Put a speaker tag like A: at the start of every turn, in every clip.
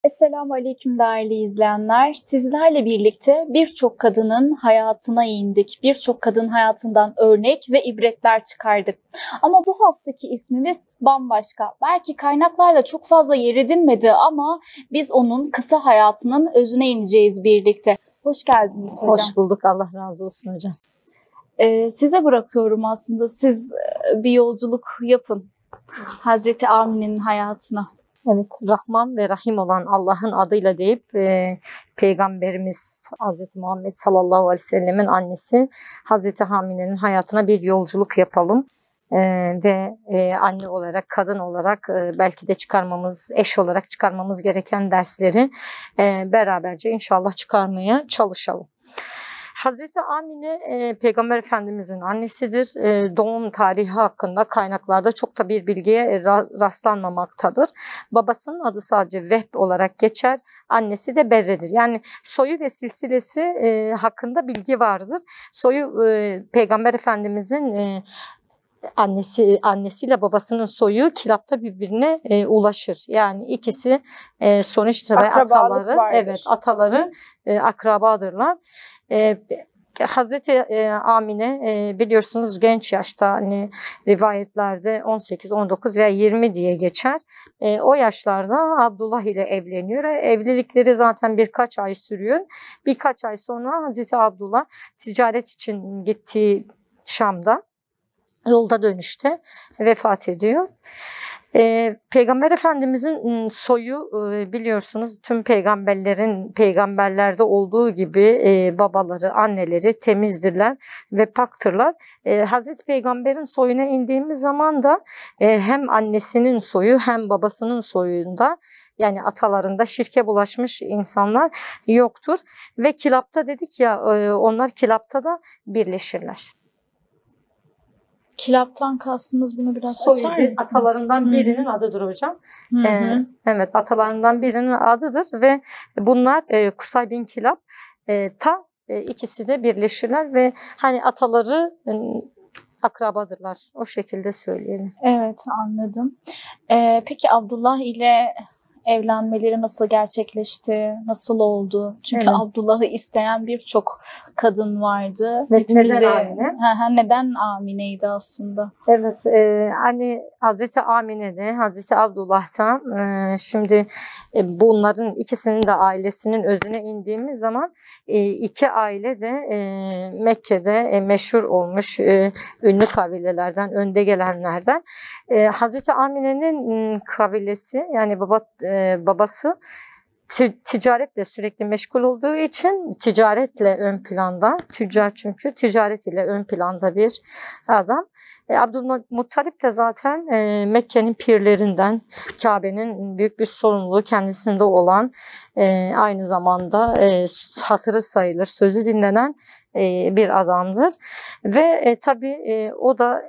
A: Esselamu Aleyküm değerli izleyenler. Sizlerle birlikte birçok kadının hayatına indik. Birçok kadın hayatından örnek ve ibretler çıkardık. Ama bu haftaki ismimiz bambaşka. Belki kaynaklarla çok fazla yer edinmedi ama biz onun kısa hayatının özüne ineceğiz birlikte. Hoş geldiniz hocam.
B: Hoş bulduk. Allah razı olsun hocam.
A: Size bırakıyorum aslında. Siz bir yolculuk yapın Hazreti Amine'nin hayatına.
B: Evet, Rahman ve Rahim olan Allah'ın adıyla deyip Peygamberimiz Hazreti Muhammed sallallahu aleyhi ve sellemin annesi Hazreti Amine'nin hayatına bir yolculuk yapalım. Ve anne olarak, kadın olarak belki de çıkarmamız, eş olarak çıkarmamız gereken dersleri beraberce inşallah çıkarmaya çalışalım. Hazreti Amine Peygamber Efendimizin annesidir. Doğum tarihi hakkında kaynaklarda çok da bir bilgiye rastlanmamaktadır. Babasının adı sadece Vehb olarak geçer. Annesi de Berre'dir. Yani soyu ve silsilesi hakkında bilgi vardır. Soyu Peygamber Efendimizin annesiyle babasının soyu kilapta birbirine ulaşır. Yani ikisi sonuçta ataları akrabadırlar. Hazreti Amine biliyorsunuz genç yaşta, hani rivayetlerde 18, 19 veya 20 diye geçer. O yaşlarda Abdullah ile evleniyor. Evlilikleri zaten birkaç ay sürüyor. Birkaç ay sonra Hazreti Abdullah ticaret için gittiği Şam'da yolda dönüşte vefat ediyor. Peygamber Efendimizin soyu biliyorsunuz tüm peygamberlerde olduğu gibi babaları, anneleri temizdirler ve paktırlar. Hazreti Peygamber'in soyuna indiğimiz zaman da hem annesinin soyu hem babasının soyunda, yani atalarında şirke bulaşmış insanlar yoktur. Ve kilapta dedik ya, onlar kilapta da birleşirler.
A: Kilaptan kastınız, bunu biraz açar mısınız?
B: Atalarından birinin adıdır hocam. Evet, atalarından birinin adıdır ve bunlar Kusay bin Kilab ikisi de birleşirler ve hani ataları akrabadırlar. O şekilde söyleyelim.
A: Evet, anladım. Peki Abdullah ile evlenmeleri nasıl gerçekleşti? Nasıl oldu? Çünkü evet, Abdullah'ı isteyen birçok kadın vardı.
B: Neden Amine?
A: Neden Amine'ydi aslında?
B: Evet, hani Hazreti Amine'de, Hazreti Abdullah'ta şimdi bunların ikisinin de ailesinin özüne indiğimiz zaman iki aile de Mekke'de meşhur olmuş ünlü kabilelerden, önde gelenlerden. Hazreti Amine'nin kabilesi, yani babası ticaretle sürekli meşgul olduğu için ticaretle ön planda, tüccar, çünkü ticaret ile ön planda bir adam. Abdülmuttalip de zaten Mekke'nin pirlerinden, Kabe'nin büyük bir sorumluluğu kendisinde olan, aynı zamanda hatırı sayılır, sözü dinlenen bir adamdır. Ve tabii o da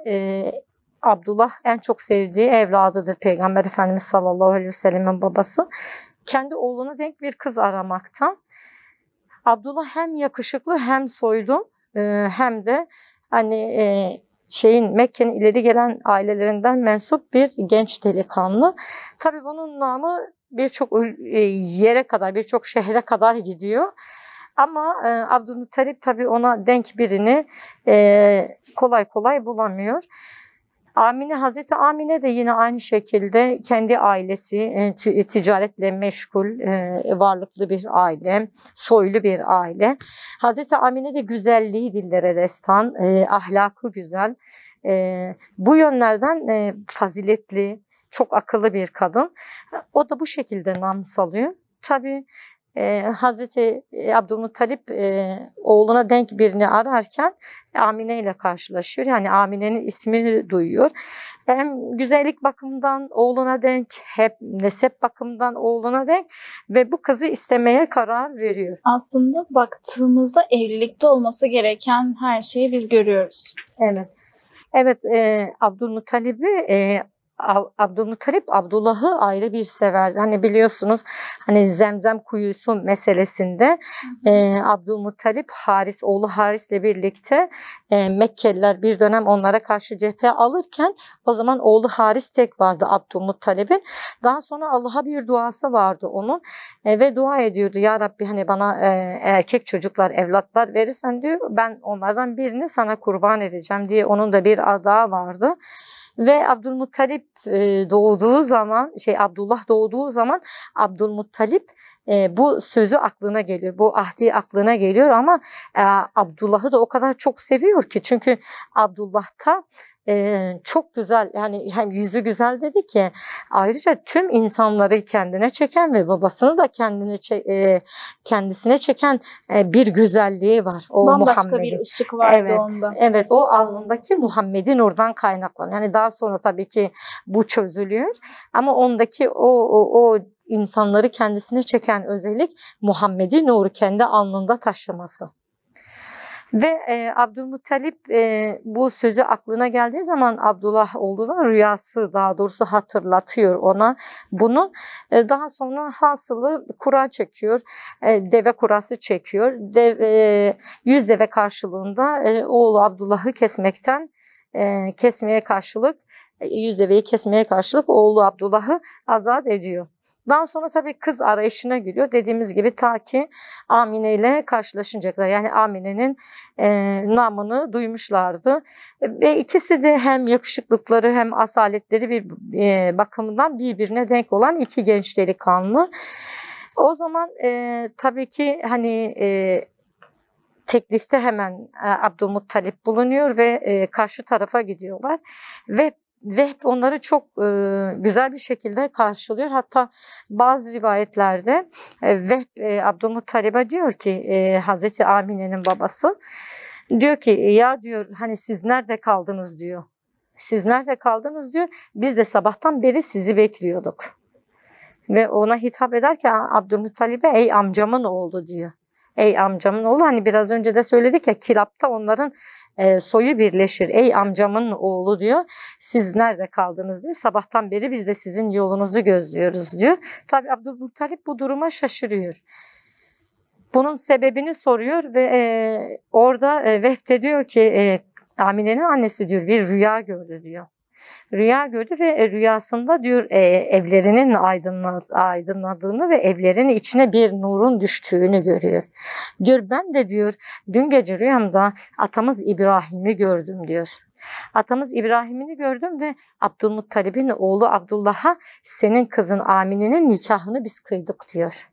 B: Abdullah en çok sevdiği evladıdır. Peygamber Efendimiz sallallahu aleyhi ve sellem'in babası. Kendi oğluna denk bir kız aramakta. Abdullah hem yakışıklı hem soylu hem de hani Mekke'nin ileri gelen ailelerinden mensup bir genç delikanlı. Tabii bunun namı birçok yere kadar, birçok şehre kadar gidiyor. Ama Abdülmuttalip tabii ona denk birini kolay kolay bulamıyor. Hazreti Amine de yine aynı şekilde kendi ailesi ticaretle meşgul, varlıklı bir aile, soylu bir aile. Hazreti Amine de güzelliği dillere destan, ahlakı güzel. Bu yönlerden faziletli, çok akıllı bir kadın. O da bu şekilde nam salıyor. Tabii Hazreti Abdülmuttalip oğluna denk birini ararken Amine ile karşılaşıyor. Yani Amine'nin ismini duyuyor. Hem güzellik bakımından oğluna denk, hep nesep bakımından oğluna denk ve bu kızı istemeye karar veriyor.
A: Aslında baktığımızda evlilikte olması gereken her şeyi biz görüyoruz.
B: Evet. Evet, Abdülmuttalip'i Abdülmuttalip Abdullah'ı ayrı bir severdi. Hani biliyorsunuz hani Zemzem kuyusu meselesinde Abdülmuttalip oğlu Haris'le birlikte Mekkeliler bir dönem onlara karşı cephe alırken o zaman oğlu Haris tek vardı Abdülmuttalip'in. Daha sonra Allah'a bir duası vardı onun ve dua ediyordu. Ya Rabbi hani bana erkek çocuklar, evlatlar verirsen diyor ben onlardan birini sana kurban edeceğim diye onun da bir adağı vardı. Ve Abdülmuttalip doğduğu zaman Abdullah doğduğu zaman Abdülmuttalip bu sözü aklına geliyor. Bu ahdi aklına geliyor ama Abdullah'ı da o kadar çok seviyor ki çünkü Abdullah'ta çok güzel yani hem yüzü güzel dedi ki ayrıca tüm insanları kendine çeken ve babasını da kendisine çeken bir güzelliği var. O
A: Bambaşka bir ışık vardı onda.
B: Evet o alnındaki Muhammed'in oradan kaynaklanıyor. Yani daha sonra tabii ki bu çözülüyor ama ondaki o insanları kendisine çeken özellik Muhammed'in nuru kendi alnında taşıması. Ve Abdülmuttalip bu sözü aklına geldiği zaman Abdullah olduğu zaman rüyası daha doğrusu hatırlatıyor ona bunu. Daha sonra hasılı kura çekiyor. Deve kurası çekiyor. 100 deve karşılığında oğlu Abdullah'ı kesmeye karşılık 100 deveyi kesmeye karşılık oğlu Abdullah'ı azat ediyor. Daha sonra tabii kız arayışına giriyor. Dediğimiz gibi ta ki Amine ile karşılaşıncaya yani Amine'nin namını duymuşlardı. Ve ikisi de hem yakışıklıkları hem asaletleri bir bakımından birbirine denk olan iki genç delikanlı. O zaman tabii ki hani teklifte hemen Abdülmuttalip bulunuyor ve karşı tarafa gidiyorlar. Ve Vehb onları çok güzel bir şekilde karşılıyor. Hatta bazı rivayetlerde Vehb Abdülmuttalib'e diyor ki Hazreti Amine'nin babası diyor ki ya diyor hani siz nerede kaldınız diyor. Siz nerede kaldınız diyor. Biz de sabahtan beri sizi bekliyorduk. Ve ona hitap ederken Abdülmuttalib'e ey amcamın oğlu diyor. Ey amcamın oğlu hani biraz önce de söyledik ya kilapta onların soyu birleşir. Ey amcamın oğlu diyor. Siz nerede kaldınız diyor. Sabahtan beri biz de sizin yolunuzu gözlüyoruz diyor. Tabi Abdülmuttalip bu duruma şaşırıyor. Bunun sebebini soruyor ve orada Vehb de diyor ki Amine'nin annesi diyor bir rüya gördü diyor. Rüya gördü ve rüyasında diyor evlerinin aydınladığını ve evlerin içine bir nurun düştüğünü görüyor. Diyor ben de diyor dün gece rüyamda atamız İbrahim'i gördüm diyor. Atamız İbrahim'ini gördüm ve Abdülmuttalib'in oğlu Abdullah'a senin kızın Amine'nin nikahını biz kıydık diyor.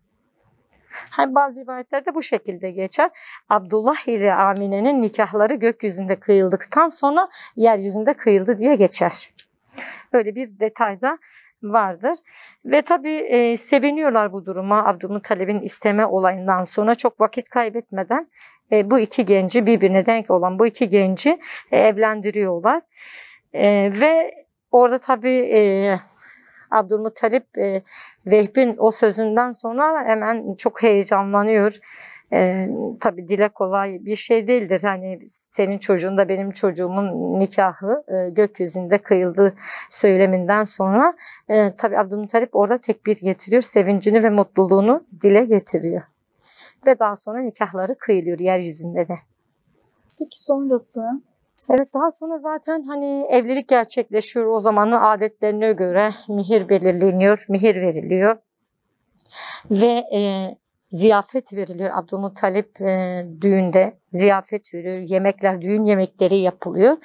B: Hani bazı rivayetlerde bu şekilde geçer. Abdullah ile Amine'nin nikahları gökyüzünde kıyıldıktan sonra yeryüzünde kıyıldı diye geçer. Böyle bir detay da vardır. Ve tabii seviniyorlar bu duruma. Abdülmuttalib'in isteme olayından sonra çok vakit kaybetmeden bu iki genci birbirine denk olan bu iki genci evlendiriyorlar. Ve orada tabii Abdülmuttalip Vehb'in o sözünden sonra hemen çok heyecanlanıyor. Tabii dile kolay bir şey değildir. Hani senin çocuğun da benim çocuğumun nikahı gökyüzünde kıyıldı söyleminden sonra tabii Abdülmuttalip orada tekbir getiriyor. Sevincini ve mutluluğunu dile getiriyor. Ve daha sonra nikahları kıyılıyor yeryüzünde de.
A: Peki sonrası?
B: Evet daha sonra zaten hani evlilik gerçekleşiyor. O zamanın adetlerine göre mihir belirleniyor, mihir veriliyor. Ve ziyafet veriliyor. Abdülmuttalip düğünde ziyafet veriyor. Yemekler, düğün yemekleri yapılıyor.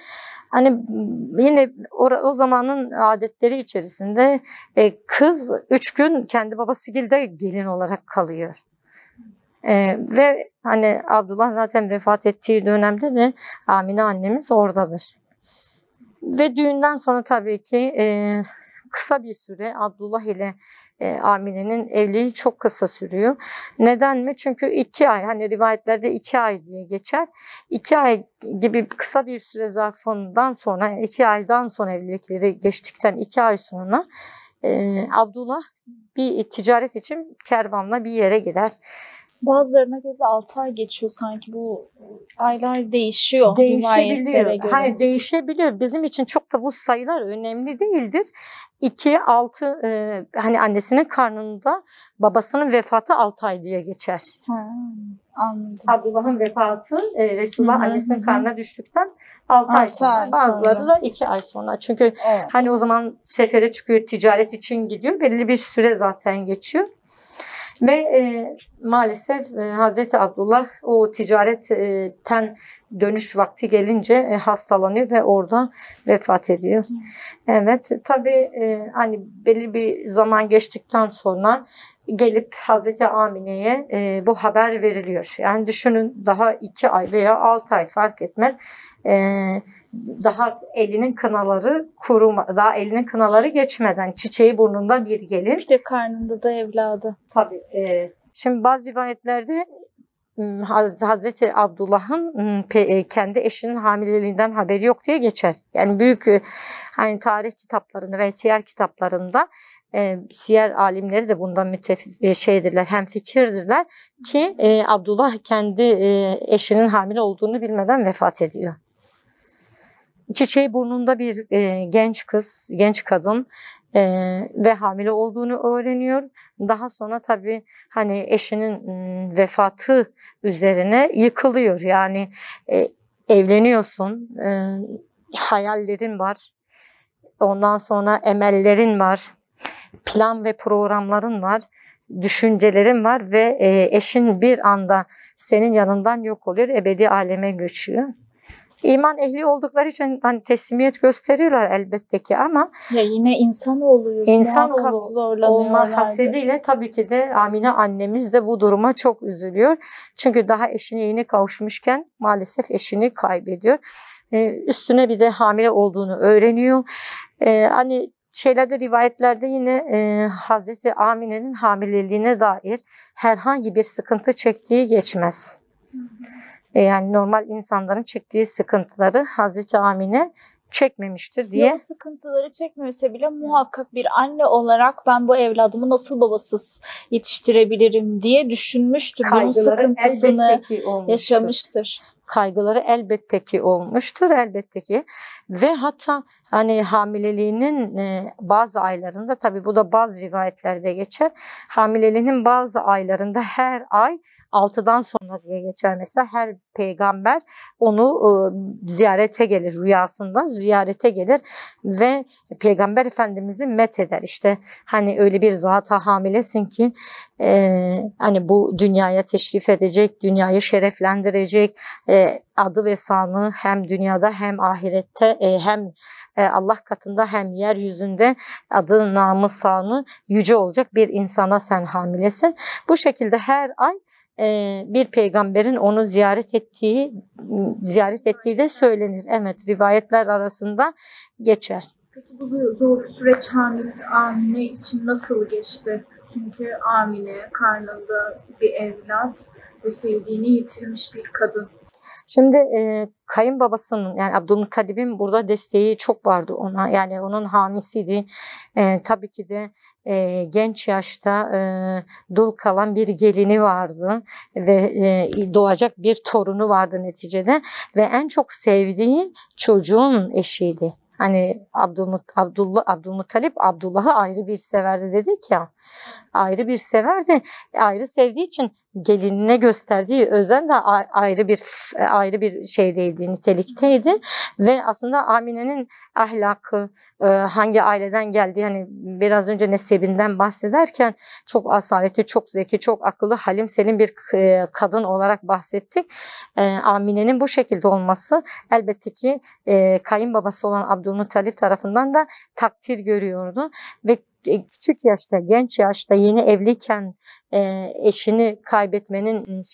B: Hani yine o zamanın adetleri içerisinde kız 3 gün kendi babasıyla gelin olarak kalıyor. Ve hani Abdullah zaten vefat ettiği dönemde de Amine annemiz oradadır. Ve düğünden sonra tabii ki kısa bir süre Abdullah ile Amine'nin evliliği çok kısa sürüyor. Neden mi? Çünkü 2 ay hani rivayetlerde 2 ay diye geçer. 2 ay gibi kısa bir süre zarfından sonra 2 aydan sonra evlilikleri geçtikten 2 ay sonra Abdullah bir ticaret için kervanla bir yere gider.
A: Bazılarına göre 6 ay geçiyor sanki, bu aylar değişiyor rivayetlere
B: Değişebiliyor.
A: göre.
B: Hayır, değişebiliyor. Bizim için çok da bu sayılar önemli değildir. 2, 6 hani annesinin karnında babasının vefatı 6 ay diye geçer.
A: Ha, anladım.
B: Abdullah'ın vefatı Resulullah
A: Hı hı,
B: annesinin
A: hı hı.
B: karnına düştükten 6 ay
A: 6
B: sonra.
A: ay
B: Bazıları
A: sonra.
B: da 2 ay sonra. Çünkü
A: Evet.
B: hani o zaman sefere çıkıyor, ticaret için gidiyor. Belirli bir süre zaten geçiyor. Ve maalesef Hazreti Abdullah o ticaretten dönüş vakti gelince hastalanıyor ve orada vefat ediyor. Evet, tabii hani belli bir zaman geçtikten sonra gelip Hazreti Amine'ye bu haber veriliyor. Yani düşünün, daha 2 ay veya 6 ay fark etmez. Daha elinin kınaları daha elinin kınaları geçmeden çiçeği burnunda bir gelin.
A: İşte karnında da evladı.
B: Tabii. Şimdi bazı rivayetlerde Hazreti Abdullah'ın kendi eşinin hamileliğinden haberi yok diye geçer. Yani büyük hani tarih kitaplarında ve siyer kitaplarında siyer alimleri de bundan şeydirler, hemfikirdirler ki Abdullah kendi eşinin hamile olduğunu bilmeden vefat ediyor. Çiçeği burnunda bir genç kadın ve hamile olduğunu öğreniyor. Daha sonra tabii hani eşinin vefatı üzerine yıkılıyor. Yani evleniyorsun, hayallerin var, ondan sonra emellerin var, plan ve programların var, düşüncelerin var ve eşin bir anda senin yanından yok oluyor, ebedi aleme göçüyor. İman ehli oldukları için hani teslimiyet gösteriyorlar elbette ki, ama
A: Ya yine insanoğluyuz. Muhakkak
B: olma
A: zorlanıyorlardır.
B: hasebiyle tabii ki de Amine annemiz de bu duruma çok üzülüyor. Çünkü daha eşine yeni kavuşmuşken maalesef eşini kaybediyor. Üstüne bir de hamile olduğunu öğreniyor. Hani rivayetlerde yine Hazreti Amine'nin hamileliğine dair herhangi bir sıkıntı çektiği geçmez. Yani normal insanların çektiği sıkıntıları Hazreti Amine çekmemiştir diye.
A: O sıkıntıları çekmiyorsa bile muhakkak bir anne olarak ben bu evladımı nasıl babasız yetiştirebilirim diye düşünmüştür. Bunun sıkıntısını yaşamıştır.
B: Kaygıları elbette ki olmuştur, elbette ki. Ve hatta hani hamileliğinin bazı aylarında, tabii bu da bazı rivayetlerde geçer, hamileliğinin bazı aylarında her ay 6'dan sonra diye geçer mesela, her peygamber onu ziyarete gelir, rüyasında ziyarete gelir ve Peygamber Efendimiz'i metheder. İşte hani öyle bir zata hamilesin ki hani bu dünyaya teşrif edecek, dünyayı şereflendirecek, adı ve sanı hem dünyada hem ahirette hem Allah katında hem yeryüzünde adı, namı, sanı yüce olacak bir insana sen hamilesin. Bu şekilde her ay bir peygamberin onu ziyaret ettiği de söylenir. Evet, rivayetler arasında geçer.
A: Peki bu zor süreç Amine için nasıl geçti? Çünkü Amine karnında bir evlat ve sevdiğini yitirmiş bir kadın.
B: Şimdi kayınbabasının, yani Abdülmuttalib'in burada desteği çok vardı ona. Yani onun hamisiydi. Tabii ki de genç yaşta dul kalan bir gelini vardı ve doğacak bir torunu vardı neticede ve en çok sevdiği çocuğun eşiydi. Hani Abdülmuttalip Abdullah'ı ayrı bir severdi dedik ya. Ayrı bir severdi. Ayrı sevdiği için gelinine gösterdiği özen de ayrı bir şeydeydi, nitelikteydi ve aslında Amine'nin ahlakı, hangi aileden geldiği, hani biraz önce nesebinden bahsederken çok asaleti, çok zeki, çok akıllı, halim selim bir kadın olarak bahsettik. Amine'nin bu şekilde olması elbette ki kayınbabası olan Abdülmuttalip tarafından da takdir görüyordu ve küçük yaşta, genç yaşta, yeni evliyken eşini kaybetmenin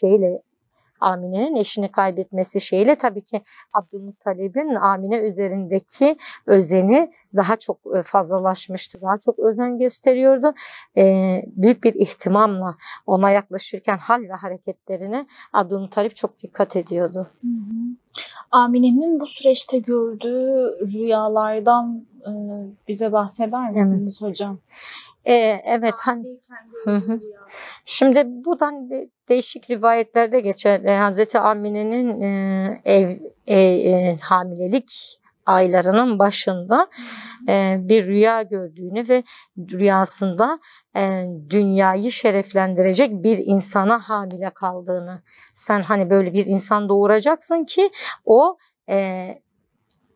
B: Amine'nin eşini kaybetmesi tabii ki Abdülmuttalib'in Amine üzerindeki özeni daha çok fazlalaşmıştı. Daha çok özen gösteriyordu. Büyük bir ihtimamla ona yaklaşırken hal ve hareketlerine Abdülmuttalib çok dikkat ediyordu.
A: Hı hı. Amine'nin bu süreçte gördüğü rüyalardan bize bahseder misiniz hocam?
B: Evet. Şimdi buradan değişik rivayetlerde geçer. Hazreti Amine'nin hamilelik aylarının başında bir rüya gördüğünü ve rüyasında dünyayı şereflendirecek bir insana hamile kaldığını. Sen hani böyle bir insan doğuracaksın ki o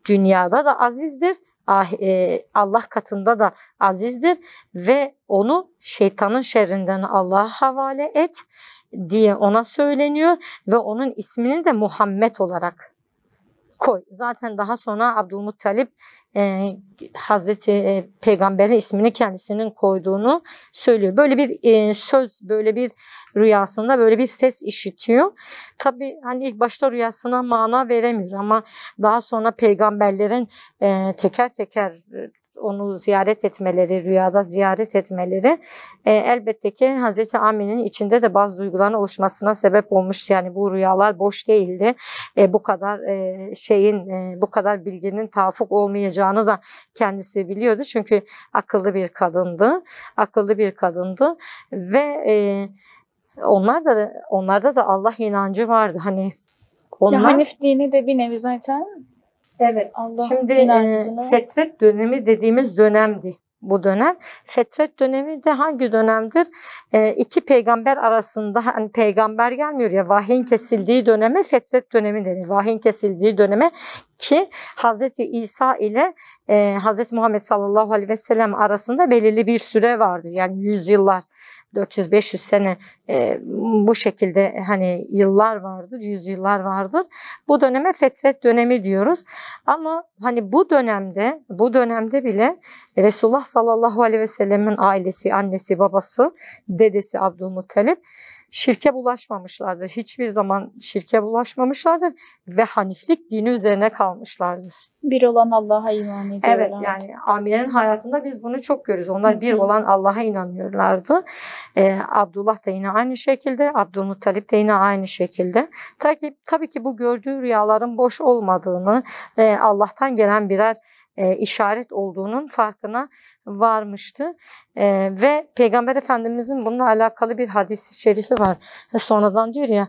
B: dünyada da azizdir, Allah katında da azizdir ve onu şeytanın şerrinden Allah'a havale et diye ona söyleniyor ve onun ismini de Muhammed olarak koy. Zaten daha sonra Abdülmuttalip Hazreti Peygamber'in ismini kendisinin koyduğunu söylüyor. Böyle bir söz, böyle bir rüyasında böyle bir ses işitiyor. Tabii hani ilk başta rüyasına mana veremiyor ama daha sonra peygamberlerin teker teker onu ziyaret etmeleri, rüyada ziyaret etmeleri elbette ki Hazreti Amine'nin içinde de bazı duyguların oluşmasına sebep olmuş. Yani bu rüyalar boş değildi. Bu kadar bu kadar bilginin tahaffuk olmayacağını da kendisi biliyordu. Çünkü akıllı bir kadındı. Akıllı bir kadındı ve onlarda da Allah inancı vardı. Hani onlar
A: Hanif dini de bir nevi zaten.
B: Evet.
A: Allah
B: Şimdi
A: inancını.
B: fetret dönemi dediğimiz dönemdi bu dönem. Fetret dönemi de hangi dönemdir? İki peygamber arasında hani peygamber gelmiyor ya, vahyin kesildiği döneme fetret dönemi denir. Vahyin kesildiği döneme ki Hazreti İsa ile Hazreti Muhammed sallallahu aleyhi ve sellem arasında belirli bir süre vardır. Yani yüzyıllar, 400-500 sene bu şekilde hani yıllar vardır, yüzyıllar vardır. Bu döneme fetret dönemi diyoruz. Ama hani bu dönemde bile Resulullah sallallahu aleyhi ve sellemin ailesi, annesi, babası, dedesi Abdülmuttalip şirke bulaşmamışlardır. Hiçbir zaman şirke bulaşmamışlardır ve haniflik dini üzerine kalmışlardır.
A: Bir olan Allah'a iman ediyorlar.
B: Evet, yani Amine'nin hayatında biz bunu çok görürüz. Onlar bir olan Allah'a inanıyorlardı. Abdullah da yine aynı şekilde, Abdülmuttalip de yine aynı şekilde. Tabii ki bu gördüğü rüyaların boş olmadığını, Allah'tan gelen birer işaret olduğunun farkına varmıştı. Ve Peygamber Efendimizin bununla alakalı bir hadis-i şerifi var. Sonradan diyor ya,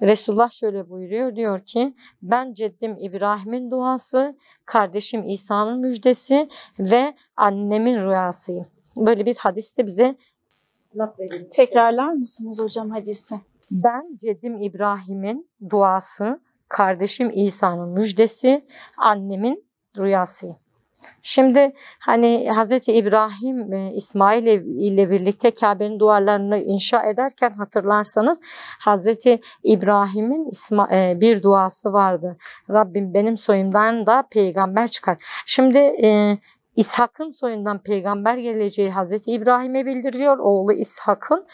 B: Resulullah şöyle buyuruyor, diyor ki ben ceddim İbrahim'in duası, kardeşim İsa'nın müjdesi ve annemin rüyasıyım. Böyle bir hadis de bize
A: Tekrarlar mısınız hocam hadisi?
B: Ben ceddim İbrahim'in duası, kardeşim İsa'nın müjdesi, annemin rüyasıyım. Şimdi hani Hazreti İbrahim İsmail ile birlikte Kabe'nin duvarlarını inşa ederken hatırlarsanız Hazreti İbrahim'in bir duası vardı. Rabbim benim soyumdan da peygamber çıkar. Şimdi İshak'ın soyundan peygamber geleceği Hazreti İbrahim'e bildiriyor, oğlu İshak'ın.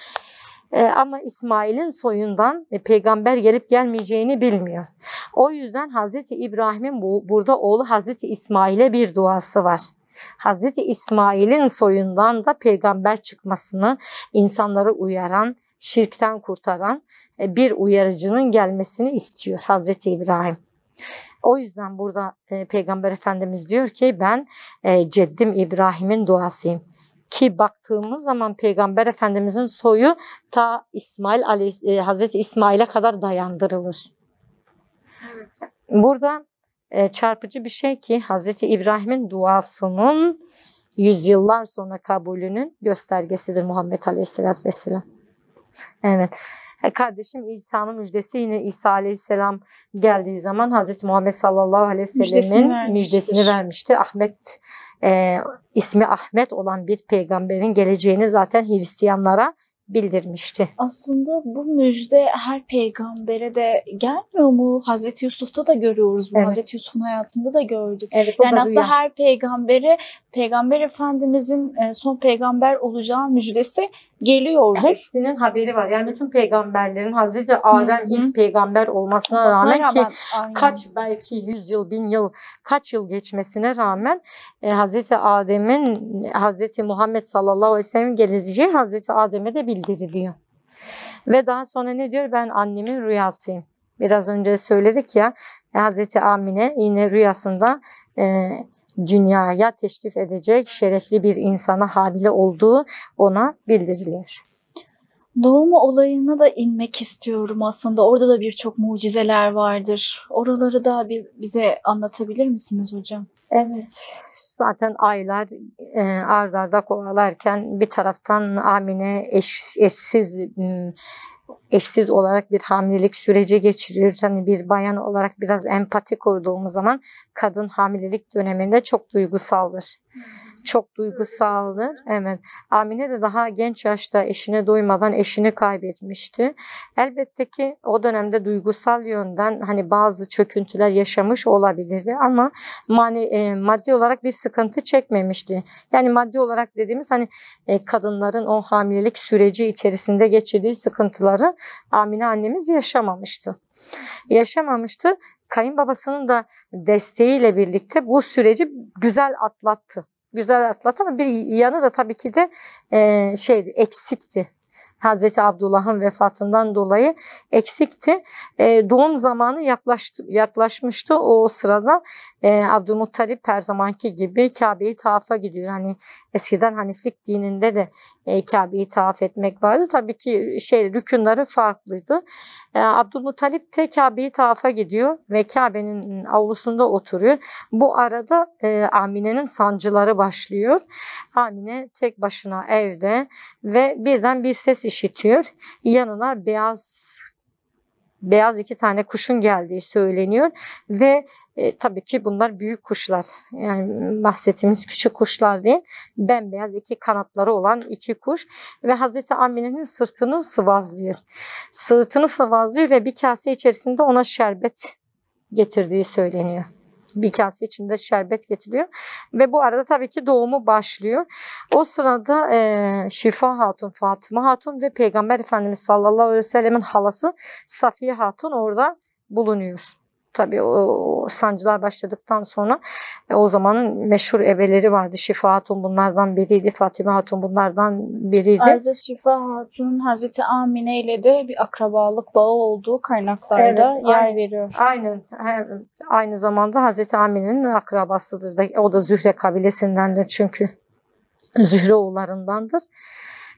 B: Ama İsmail'in soyundan peygamber gelip gelmeyeceğini bilmiyor. O yüzden Hazreti İbrahim'in burada oğlu Hazreti İsmail'e bir duası var. Hazreti İsmail'in soyundan da peygamber çıkmasını, insanları uyaran, şirkten kurtaran bir uyarıcının gelmesini istiyor Hazreti İbrahim. O yüzden burada Peygamber Efendimiz diyor ki ben ceddim İbrahim'in duasıyım. Ki baktığımız zaman Peygamber Efendimizin soyu ta Hazreti İsmail'e kadar dayandırılır. Evet. Burada çarpıcı bir şey ki Hazreti İbrahim'in duasının yüzyıllar sonra kabulünün göstergesidir Muhammed Aleyhisselatü Vesselam. Evet. Kardeşim İsa'nın müjdesi, yine İsa Aleyhisselam geldiği zaman Hazreti Muhammed sallallahu aleyhi ve sellemin müjdesini vermişti. İsmi Ahmet olan bir peygamberin geleceğini zaten Hristiyanlara bildirmişti.
A: Aslında bu müjde her peygambere de gelmiyor mu? Hazreti Yusuf'ta da görüyoruz bunu. Evet. Hazreti Yusuf'un hayatında da gördük. Evet, yani aslında her peygambere Peygamber Efendimizin son peygamber olacağı müjdesi geliyordur.
B: Hepsinin haberi var. Yani bütün peygamberlerin Hazreti Adem ilk peygamber olmasına rağmen ki kaç belki 100 yıl, 1000 yıl, kaç yıl geçmesine rağmen Hazreti Adem'in Hazreti Muhammed sallallahu aleyhi ve sellem geleceği Hazreti Adem'e de bildiriliyor. Ve daha sonra ne diyor? Ben annemin rüyasıyım. Biraz önce söyledik ya, Hazreti Amine yine rüyasında dünyaya teşrif edecek şerefli bir insana hamile olduğu ona bildiriliyor.
A: Doğumu olayına da inmek istiyorum aslında. Orada da birçok mucizeler vardır. Oraları da bize anlatabilir misiniz hocam?
B: Evet. Zaten aylar ard arda kovalarken bir taraftan Amine eşsiz olarak bir hamilelik süreci geçiriyor. Hani bir bayan olarak biraz empati kurduğumuz zaman kadın hamilelik döneminde çok duygusaldır. Çok duygusaldır. Evet. Amine de daha genç yaşta eşine doymadan eşini kaybetmişti. Elbette ki o dönemde duygusal yönden hani bazı çöküntüler yaşamış olabilirdi ama maddi olarak bir sıkıntı çekmemişti. Yani maddi olarak dediğimiz hani kadınların o hamilelik süreci içerisinde geçirdiği sıkıntıları Amine annemiz yaşamamıştı. Kayınbabasının da desteğiyle birlikte bu süreci güzel atlattı. Ama bir yanı da tabii ki de eksikti. Hazreti Abdullah'ın vefatından dolayı eksikti. Doğum zamanı yaklaşmıştı. O sırada Abdülmuttalip her zamanki gibi Kabe'yi tavafa gidiyor. Hani eskiden Haniflik dininde de Kabe'yi tavaf etmek vardı. Tabii ki rükünleri farklıydı. Abdülmuttalip de Kabe'yi tavafa gidiyor ve Kabe'nin avlusunda oturuyor. Bu arada Amine'nin sancıları başlıyor. Amine tek başına evde ve birden bir ses işitiyor. Yanına beyaz 2 tane kuşun geldiği söyleniyor ve tabii ki bunlar büyük kuşlar. Yani bahsettiğimiz küçük kuşlar değil. Bembeyaz 2 kanatları olan 2 kuş ve Hazreti Amine'nin sırtını sıvazlıyor ve bir kase içerisinde ona şerbet getirdiği söyleniyor. Bir kase içinde şerbet getiriyor ve bu arada tabii ki doğumu başlıyor. O sırada Şifa Hatun, Fatıma Hatun ve Peygamber Efendimiz sallallahu aleyhi ve sellemin halası Safiye Hatun orada bulunuyor. Tabii o sancılar başladıktan sonra o zamanın meşhur ebeleri vardı. Şifa Hatun bunlardan biriydi. Fatime Hatun bunlardan biriydi.
A: Ayrıca Şifa Hatun'un Hazreti Amine ile de bir akrabalık bağı olduğu kaynaklarda yer veriyor.
B: Aynen. Aynı zamanda Hazreti Amine'nin akrabasıdır. O da Zühre kabilesindendir çünkü. Zühre oğullarındandır.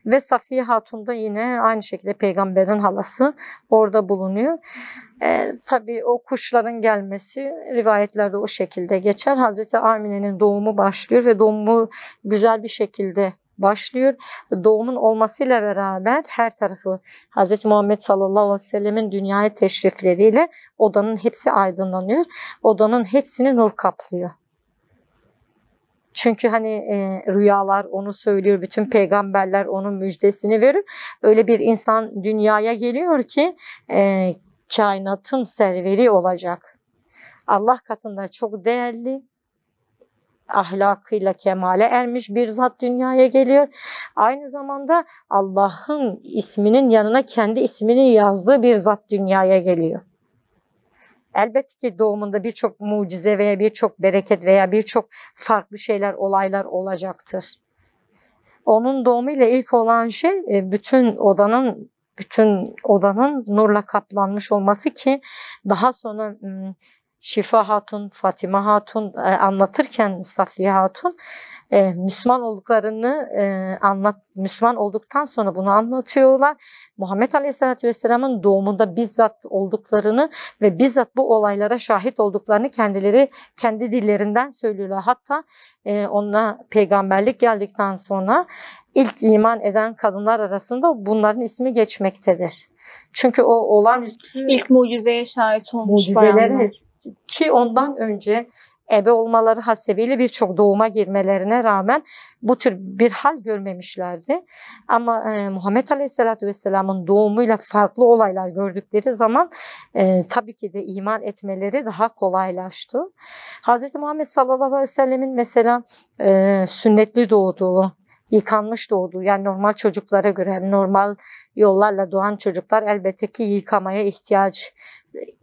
B: Ve Safiye Hatun da yine aynı şekilde peygamberin halası orada bulunuyor. Tabii o kuşların gelmesi rivayetlerde o şekilde geçer. Hazreti Amine'nin doğumu başlıyor ve doğumu güzel bir şekilde başlıyor. Doğumun olmasıyla beraber her tarafı Hz. Muhammed sallallahu aleyhi ve sellemin dünyaya teşrifleriyle odanın hepsi aydınlanıyor. Odanın hepsini nur kaplıyor. Çünkü hani rüyalar onu söylüyor, bütün peygamberler onun müjdesini verir. Öyle bir insan dünyaya geliyor ki kainatın serveri olacak. Allah katında çok değerli, ahlakıyla kemale ermiş bir zat dünyaya geliyor. Aynı zamanda Allah'ın isminin yanına kendi ismini yazdığı bir zat dünyaya geliyor. Elbette ki doğumunda birçok mucize veya birçok bereket veya birçok farklı şeyler, olaylar olacaktır. Onun doğumuyla ilk olan şey bütün odanın nurla kaplanmış olması ki daha sonra Şifa Hatun, Fatime Hatun anlatırken Safiye Hatun Müslüman olduktan sonra bunu anlatıyorlar. Muhammed Aleyhisselatü Vesselam'ın doğumunda bizzat olduklarını ve bizzat bu olaylara şahit olduklarını kendileri kendi dillerinden söylüyorlar. Hatta ona peygamberlik geldikten sonra ilk iman eden kadınlar arasında bunların ismi geçmektedir. Çünkü o olağanüstü
A: ilk mucizeye şahit olmuş bayanlar.
B: Ki ondan önce ebe olmaları hasebiyle birçok doğuma girmelerine rağmen bu tür bir hal görmemişlerdi. Ama Muhammed Aleyhisselatü Vesselam'ın doğumuyla farklı olaylar gördükleri zaman tabii ki de iman etmeleri daha kolaylaştı. Hz. Muhammed sallallahu aleyhi ve sellemin mesela sünnetli doğduğu, yıkanmış doğduğu, yani normal çocuklara göre normal yollarla doğan çocuklar elbette ki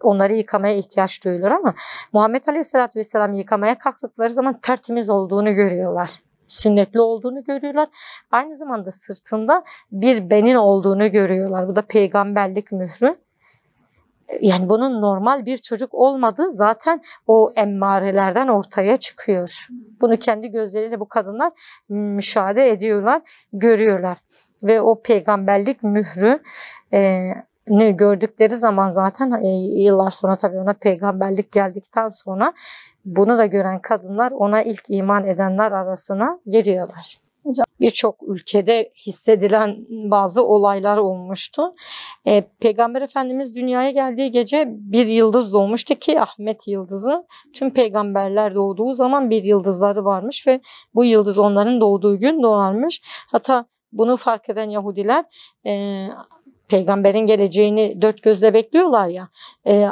B: onları yıkamaya ihtiyaç duyulur ama Muhammed Aleyhisselatü Vesselam yıkamaya kalktıkları zaman tertemiz olduğunu görüyorlar. Sünnetli olduğunu görüyorlar. Aynı zamanda sırtında bir benin olduğunu görüyorlar. Bu da peygamberlik mührü. Yani bunun normal bir çocuk olmadığı zaten o emmarelerden ortaya çıkıyor. Bunu kendi gözleriyle bu kadınlar müşahede ediyorlar, görüyorlar. ve o peygamberlik mührü ne gördükleri zaman zaten yıllar sonra tabii ona peygamberlik geldikten sonra bunu da gören kadınlar ona ilk iman edenler arasına giriyorlar. Birçok ülkede hissedilen bazı olaylar olmuştu. Peygamber Efendimiz dünyaya geldiği gece bir yıldız doğmuştu ki Ahmet yıldızı. Tüm peygamberler doğduğu zaman bir yıldızları varmış ve bu yıldız onların doğduğu gün doğarmış. Hatta bunu fark eden Yahudiler peygamberin geleceğini dört gözle bekliyorlar ya.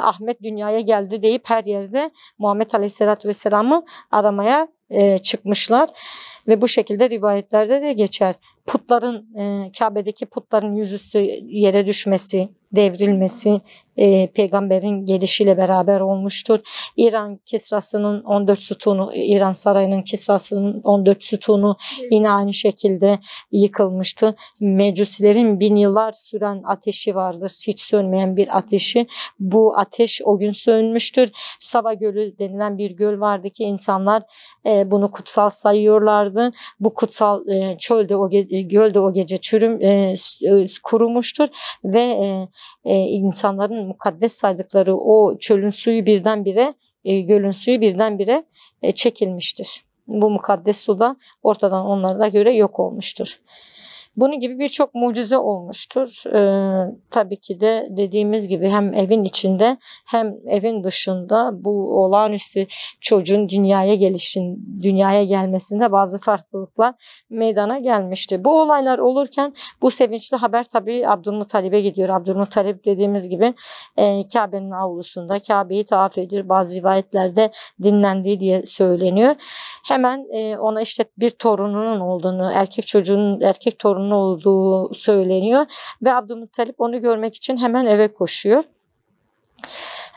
B: Ahmet dünyaya geldi deyip her yerde Muhammed Aleyhisselatü Vesselam'ı aramaya çıkmışlar. Ve bu şekilde rivayetlerde de geçer. Putların, Kabe'deki putların yüzüstü yere düşmesi, devrilmesi peygamberin gelişiyle beraber olmuştur. İran Kisrası'nın 14 sütunu, İran sarayının Kisrası'nın 14 sütunu yine aynı şekilde yıkılmıştı. Mecusilerin 1000 yıllar süren ateşi vardır. Hiç sönmeyen bir ateşi. Bu ateş o gün sönmüştür. Sava Gölü denilen bir göl vardı ki insanlar bunu kutsal sayıyorlardı. Bu kutsal gölde o gece kurumuştur ve insanların mukaddes saydıkları o çölün suyu birdenbire, gölün suyu birdenbire çekilmiştir. Bu mukaddes su da ortadan onlara göre yok olmuştur. Bunun gibi birçok mucize olmuştur. Tabii ki de dediğimiz gibi hem evin içinde hem evin dışında bu olağanüstü çocuğun dünyaya gelmesinde bazı farklılıklar meydana gelmişti. Bu olaylar olurken bu sevinçli haber tabii Abdülmuttalib'e gidiyor. Abdülmuttalib dediğimiz gibi Kabe'nin avlusunda Kabe'yi tavaf ediyor. Bazı rivayetlerde dinlendiği diye söyleniyor. Hemen ona işte bir torununun olduğunu, erkek torunun olduğu söyleniyor ve Abdülmuttalip onu görmek için hemen eve koşuyor.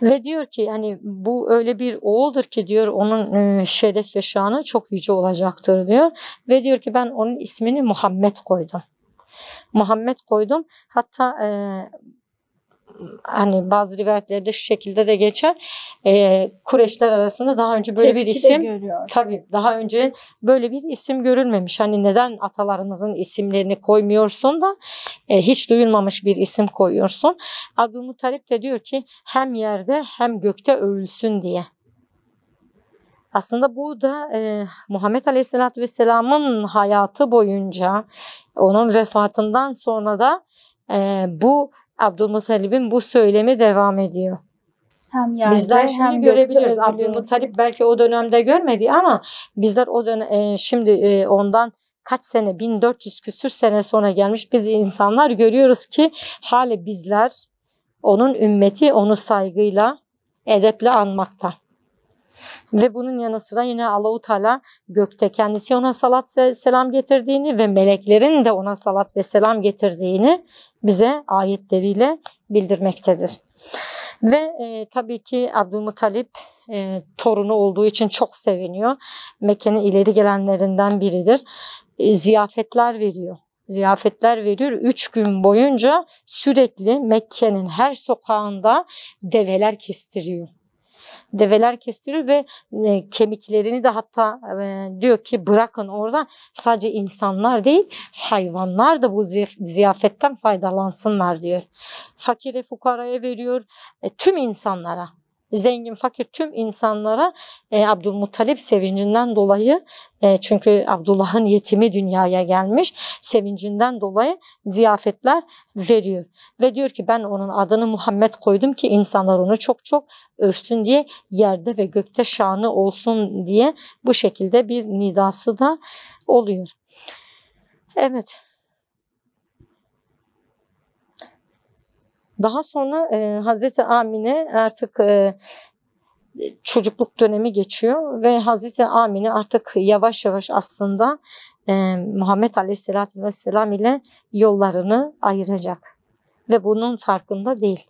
B: Ve diyor ki hani bu öyle bir oğuldur ki diyor onun şeref ve şanı çok yüce olacaktır diyor. Ve diyor ki ben onun ismini Muhammed koydum. Muhammed koydum. Hatta hani bazı rivayetlerde şu şekilde de geçer. Kureyşler arasında daha önce böyle bir isim, tabii daha önce böyle bir isim görülmemiş. Hani neden atalarımızın isimlerini koymuyorsun da hiç duyulmamış bir isim koyuyorsun. Abdülmuttalip de diyor ki hem yerde hem gökte övülsün diye. Aslında bu da Muhammed Aleyhisselatü Vesselam'ın hayatı boyunca onun vefatından sonra da bu Abdülmuttalib'in bu söylemi devam ediyor.
A: Hem yerde,
B: bizler şimdi
A: hem
B: görebiliriz. Abdülmuttalib belki o dönemde görmedi ama bizler o dönem şimdi ondan kaç sene 1400 küsür sene sonra gelmiş biz insanlar görüyoruz ki hali bizler onun ümmeti onu saygıyla edeple anmakta. Ve bunun yanı sıra yine Allah-u Teala gökte kendisi ona salat ve selam getirdiğini ve meleklerin de ona salat ve selam getirdiğini bize ayetleriyle bildirmektedir. Ve tabii ki Abdülmuttalip torunu olduğu için çok seviniyor. Mekke'nin ileri gelenlerinden biridir. Ziyafetler veriyor. Ziyafetler veriyor. 3 gün boyunca sürekli Mekke'nin her sokağında develer kestiriyor. Develer kestiriyor ve kemiklerini de hatta diyor ki bırakın orada sadece insanlar değil hayvanlar da bu ziyafetten faydalansınlar diyor. Fakire fukaraya veriyor, tüm insanlara. Zengin, fakir tüm insanlara Abdülmuttalip sevincinden dolayı çünkü Abdullah'ın yetimi dünyaya gelmiş sevincinden dolayı ziyafetler veriyor. Ve diyor ki ben onun adını Muhammed koydum ki insanlar onu çok çok övsün diye yerde ve gökte şanı olsun diye bu şekilde bir nidası da oluyor. Evet. Daha sonra Hazreti Amine artık çocukluk dönemi geçiyor ve Hazreti Amine artık yavaş yavaş aslında Muhammed Aleyhisselatü Vesselam ile yollarını ayıracak ve bunun farkında değil.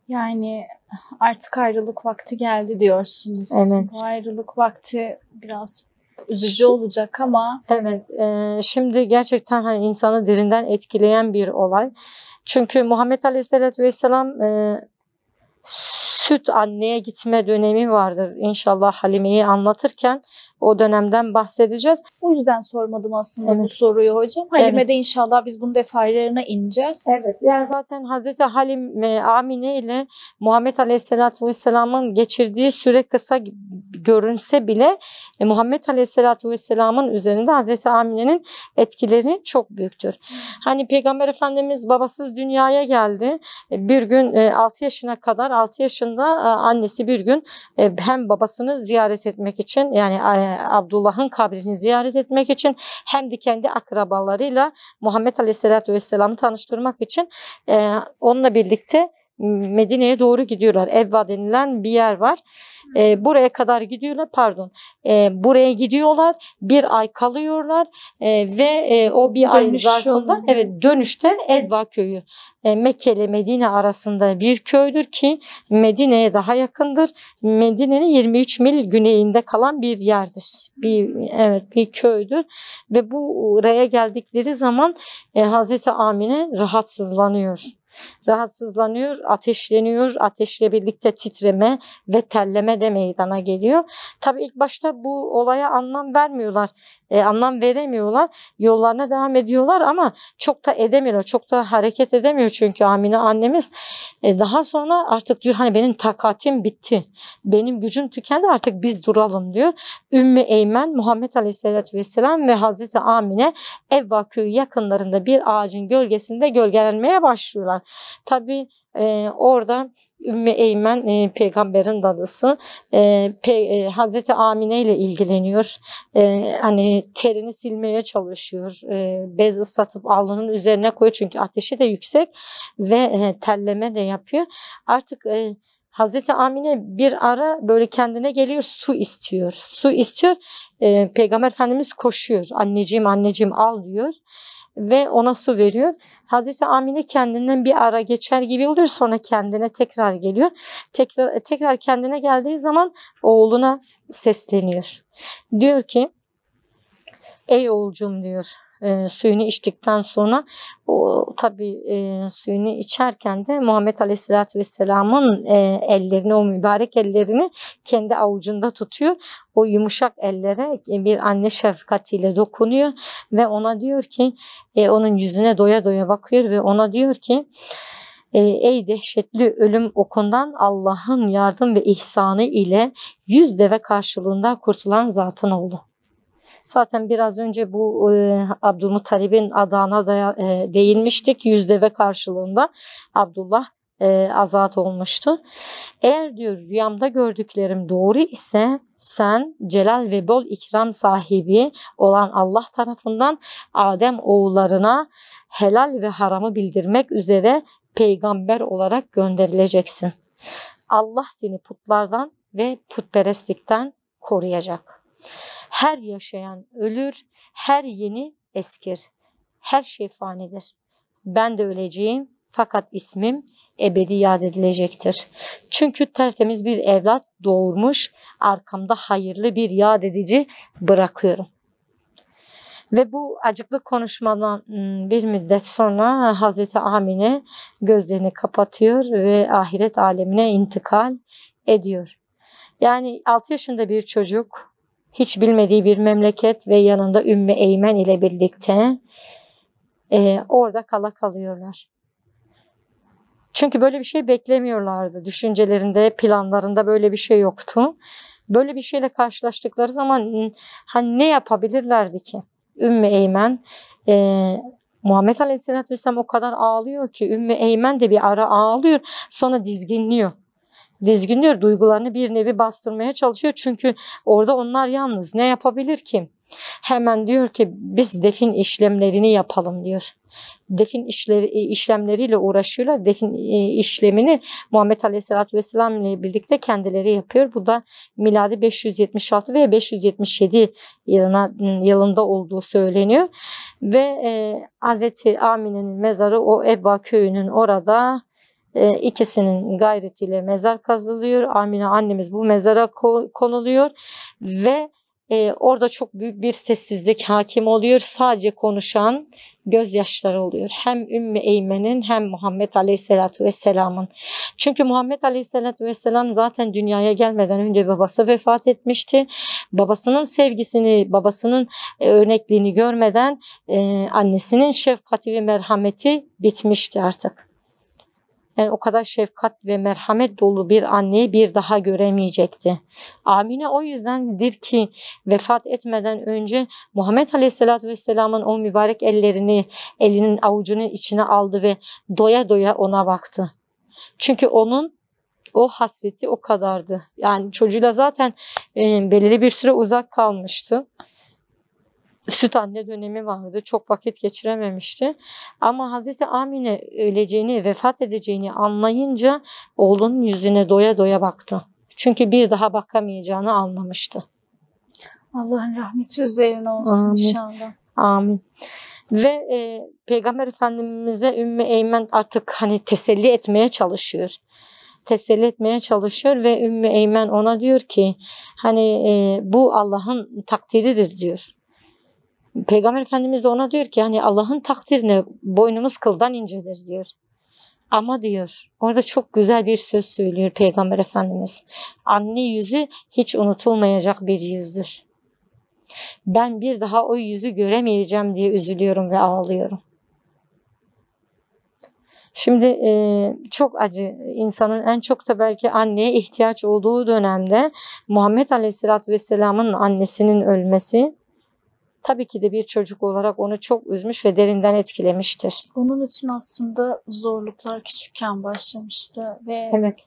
A: Yani artık ayrılık vakti geldi diyorsunuz.
B: Evet.
A: Bu ayrılık vakti biraz üzücü olacak ama.
B: Evet, şimdi gerçekten hani insanı derinden etkileyen bir olay. Çünkü Muhammed Aleyhisselatü Vesselam süt anneye gitme dönemi vardır. İnşallah Halime'yi anlatırken O dönemden bahsedeceğiz.
A: O yüzden sormadım aslında bu
B: Evet.
A: soruyu hocam. Halime'de inşallah biz bunun detaylarına ineceğiz.
B: Evet, yani zaten Hazreti Halime Amine ile Muhammed Aleyhisselatü Vesselam'ın geçirdiği süre kısa görünse bile Muhammed Aleyhisselatü Vesselam'ın üzerinde Hazreti Amine'nin etkileri çok büyüktür. Hani Peygamber Efendimiz babasız dünyaya geldi. Bir gün 6 yaşına kadar, 6 yaşında annesi bir gün hem babasını ziyaret etmek için, yani Abdullah'ın kabrini ziyaret etmek için, hem de kendi akrabalarıyla Muhammed Aleyhisselatü Vesselam'ı tanıştırmak için onunla birlikte Medine'ye doğru gidiyorlar. Evva denilen bir yer var. Buraya kadar gidiyorlar, buraya gidiyorlar, bir ay kalıyorlar ve o bir ay zarfında dönüşte Edva köyü, Mekke ile Medine arasında bir köydür ki Medine'ye daha yakındır. Medine'nin 23 mil güneyinde kalan bir yerdir. Bir köydür ve buraya geldikleri zaman Hazreti Amine rahatsızlanıyor, ateşleniyor, ateşle birlikte titreme ve terleme de meydana geliyor. Tabii ilk başta bu olaya anlam veremiyorlar, yollarına devam ediyorlar ama çok da edemiyorlar, çok da hareket edemiyor çünkü Amine annemiz. Daha sonra artık diyor, hani benim takatim bitti, benim gücüm tükendi, artık biz duralım diyor. Ümmü Eymen, Muhammed Aleyhisselatü Vesselam ve Hazreti Amine Evva köyü yakınlarında bir ağacın gölgesinde gölgelenmeye başlıyorlar. Tabii orada Ümmü Eymen peygamberin dadısı Hazreti Amine ile ilgileniyor. Hani terini silmeye çalışıyor. Bez ıslatıp alnının üzerine koyuyor çünkü ateşi de yüksek ve terleme de yapıyor. Artık Hazreti Amine bir ara böyle kendine geliyor, su istiyor. Peygamber Efendimiz koşuyor. Anneciğim al diyor. Ve ona su veriyor. Hazreti Amine kendinden bir ara geçer gibi oluyor. Sonra kendine tekrar geliyor. Tekrar kendine geldiği zaman oğluna sesleniyor. Diyor ki, ey oğulcum diyor. Suyunu içtikten sonra tabii suyunu içerken de Muhammed Aleyhisselatü Vesselam'ın ellerini, o mübarek ellerini kendi avucunda tutuyor. O yumuşak ellere bir anne şefkatiyle dokunuyor ve ona diyor ki, onun yüzüne doya doya bakıyor ve ona diyor ki, ey dehşetli ölüm okundan Allah'ın yardım ve ihsanı ile 100 deve karşılığında kurtulan zatın oğlu. Zaten biraz önce bu Abdülmuttalib'in adağına da değinmiştik. 100 deve karşılığında Abdullah azat olmuştu. Eğer diyor rüyamda gördüklerim doğru ise sen celal ve bol ikram sahibi olan Allah tarafından Adem oğullarına helal ve haramı bildirmek üzere peygamber olarak gönderileceksin. Allah seni putlardan ve putperestlikten koruyacak. Her yaşayan ölür, her yeni eskir. Her şey fanidir. Ben de öleceğim fakat ismim ebedi yad edilecektir. Çünkü tertemiz bir evlat doğurmuş, arkamda hayırlı bir yad edici bırakıyorum. Ve bu acıklı konuşmadan bir müddet sonra Hazreti Amine gözlerini kapatıyor ve ahiret alemine intikal ediyor. Yani 6 yaşında bir çocuk, hiç bilmediği bir memleket ve yanında Ümmü Eymen ile birlikte orada kalıyorlar. Çünkü böyle bir şey beklemiyorlardı. Düşüncelerinde, planlarında böyle bir şey yoktu. Böyle bir şeyle karşılaştıkları zaman hani ne yapabilirlerdi ki? Ümmü Eymen, Muhammed Aleyhisselatü Vesselam o kadar ağlıyor ki Ümmü Eymen de bir ara ağlıyor, sonra dizginliyor, duygularını bir nevi bastırmaya çalışıyor. Çünkü orada onlar yalnız, ne yapabilir ki? Hemen diyor ki biz defin işlemlerini yapalım diyor. Defin işlemleriyle uğraşıyorlar. Defin işlemini Muhammed Aleyhisselatü Vesselam ile birlikte kendileri yapıyor. Bu da miladi 576 ve 577 yılında olduğu söyleniyor. Ve Hazreti Amine'nin mezarı o Ebba köyünün orada, ikisinin gayretiyle mezar kazılıyor. Amine annemiz bu mezara konuluyor ve orada çok büyük bir sessizlik hakim oluyor. Sadece konuşan gözyaşları oluyor. Hem Ümmü Eymen'in hem Muhammed Aleyhisselatü Vesselam'ın. Çünkü Muhammed Aleyhisselatü Vesselam zaten dünyaya gelmeden önce babası vefat etmişti. Babasının sevgisini, babasının örnekliğini görmeden annesinin şefkati ve merhameti bitmişti artık. Yani o kadar şefkat ve merhamet dolu bir anneyi bir daha göremeyecekti. Amine o yüzdendir ki vefat etmeden önce Muhammed Aleyhisselatü Vesselam'ın o mübarek elinin avucunun içine aldı ve doya doya ona baktı. Çünkü onun o hasreti o kadardı. Yani çocuğuyla zaten belirli bir süre uzak kalmıştı. Süt anne dönemi vardı. Çok vakit geçirememişti. Ama Hazreti Amine öleceğini, vefat edeceğini anlayınca oğlunun yüzüne doya doya baktı. Çünkü bir daha bakamayacağını anlamıştı.
A: Allah'ın rahmeti üzerine olsun. Amin. İnşallah.
B: Amin. Ve Peygamber Efendimiz'e Ümmü Eymen artık hani teselli etmeye çalışıyor. Teselli etmeye çalışıyor ve Ümmü Eymen ona diyor ki hani bu Allah'ın takdiridir diyor. Peygamber Efendimiz de ona diyor ki hani Allah'ın takdirine boynumuz kıldan incedir diyor. Ama diyor orada çok güzel bir söz söylüyor Peygamber Efendimiz. Anne yüzü hiç unutulmayacak bir yüzdür. Ben bir daha o yüzü göremeyeceğim diye üzülüyorum ve ağlıyorum. Şimdi çok acı, insanın en çok da belki anneye ihtiyaç olduğu dönemde Muhammed Aleyhisselatü Vesselam'ın annesinin ölmesi tabii ki de bir çocuk olarak onu çok üzmüş ve derinden etkilemiştir.
A: Onun için aslında zorluklar küçükken başlamıştı ve
B: evet.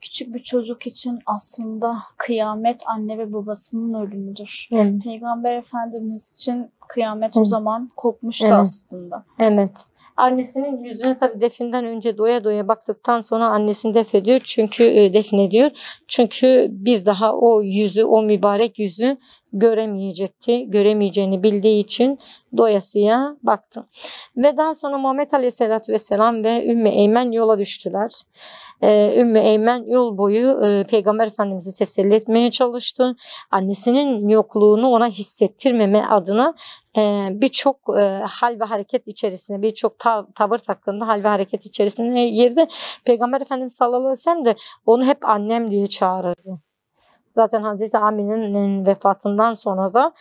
A: Küçük bir çocuk için aslında kıyamet anne ve babasının ölümüdür.
B: Evet.
A: Peygamber Efendimiz için kıyamet o zaman kopmuştu aslında.
B: Evet. Annesinin yüzüne tabii definden önce doya doya baktıktan sonra annesini defnediyor. Çünkü bir daha o yüzü, o mübarek yüzü göremeyecekti. Göremeyeceğini bildiği için doyasıya baktı. Ve daha sonra Muhammed Aleyhisselatü Vesselam ve Ümmü Eymen yola düştüler. Ümmü Eymen yol boyu Peygamber Efendimiz'i teselli etmeye çalıştı. Annesinin yokluğunu ona hissettirmeme adına birçok hal ve hareket içerisine, birçok tavır hakkında hal ve hareket içerisine girdi. Peygamber Efendimiz sallallahu aleyhi ve sellem de onu hep annem diye çağırırdı. Zaten Hazreti Amine'nin vefatından sonra da